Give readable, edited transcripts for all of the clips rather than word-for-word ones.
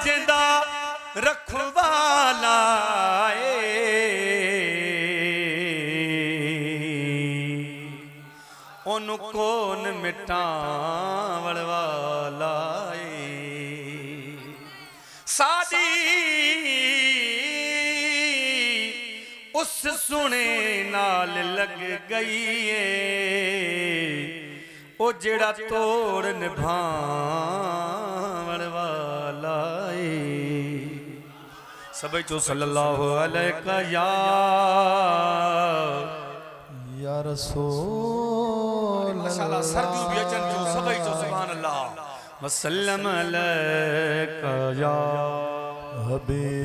जिंदा रखवाला ओनु कौन मिटावण वाला साडी उस सुने नाल लग गई है ओ जेड़ा तोड़ निभावण वाला सबई चो सल्लल्लाहु अलैहि या रसूल माशाअल्लाह सर्दी भी अचन चो सबई चो सुभान अल्लाह वसल्लम अलैका या हबीबल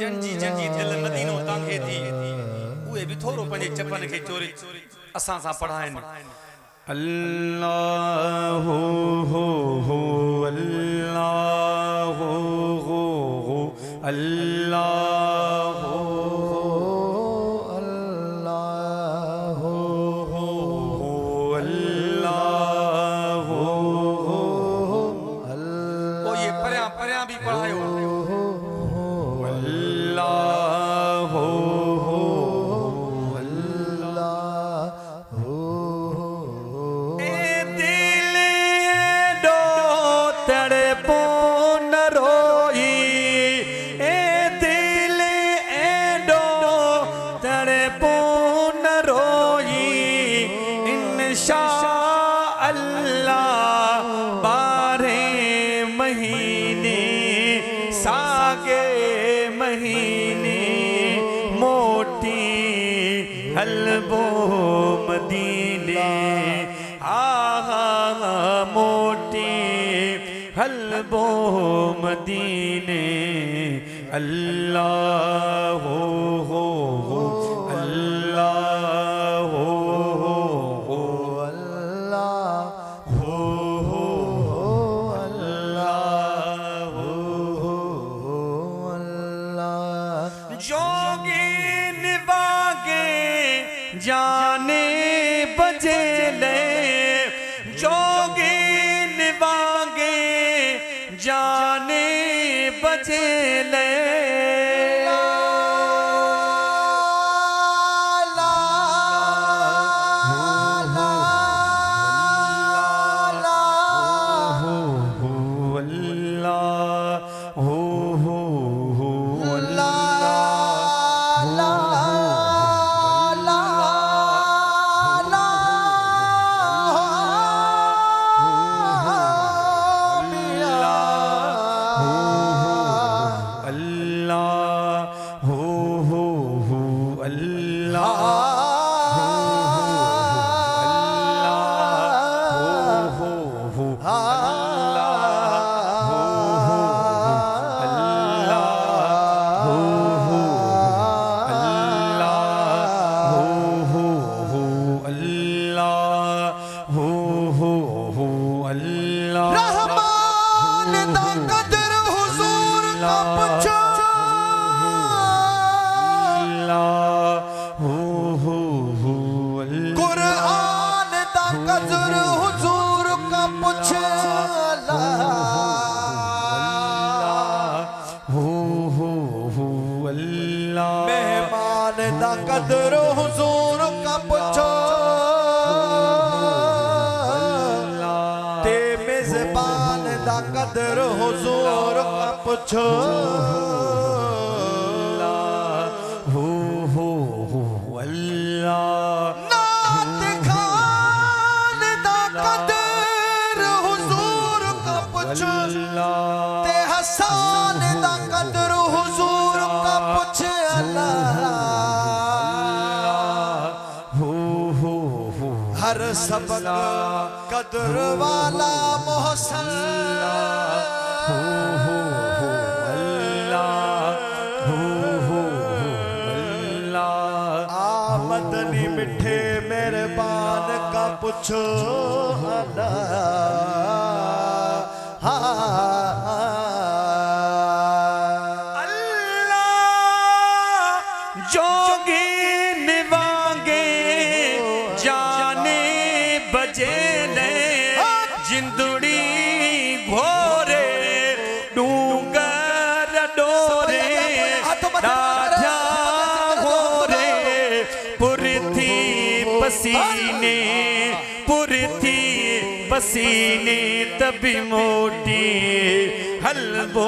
जंजी दिल मदीनो तांगे थी उहे भी थोरो पंजे चपन के चोरी असां सा पढ़ाइन अल्लाहु हो अल्लाहु हो अल्लाहु हलबो मदीने आहा मोटी हलबो मदीने अल्लाह हो अल्लाह हो अल्लाह हो अल्लाह हो अल्लाह जोगी निभागे जाने बजे ले जोगी निभागे जाने बजे ले मेहमान दा कदर हुजूर का पुछो ते मेजबान दा कदर हुजूर का पुछो नात खान दा कदर हुजूर का पुछो ते हसन दा कदर हुजूर का पुछ हर सबक कदर वाला मोहसन आमदनी मिठे मेहरबान का पूछो जोगी निभागे जाने बजे ले जिंदड़ी पसीने पूरी थी पसीने तभी मोटी हलबो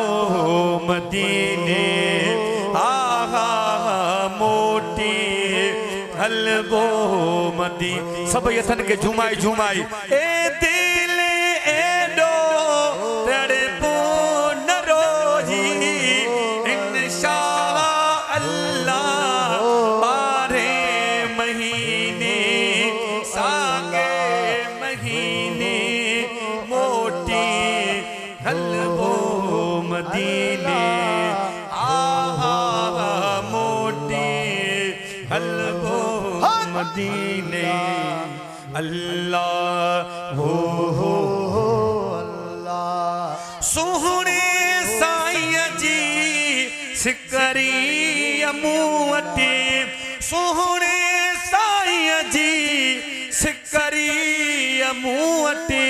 मदीने आहा मोटी हलबो मदी सब यथन के झुमाई झुमाई ए दिल एडो तड़पो न रोजी इंशा अल्लाह बारे महीने सागे महीने मोटी हलबो मदीने आहा मोटी हलबो मदीने अल्लाह हो अल्लाह सोहणे साईं जी सिकरी अमूअते सोहणे साईं जी सिकरी अमूअते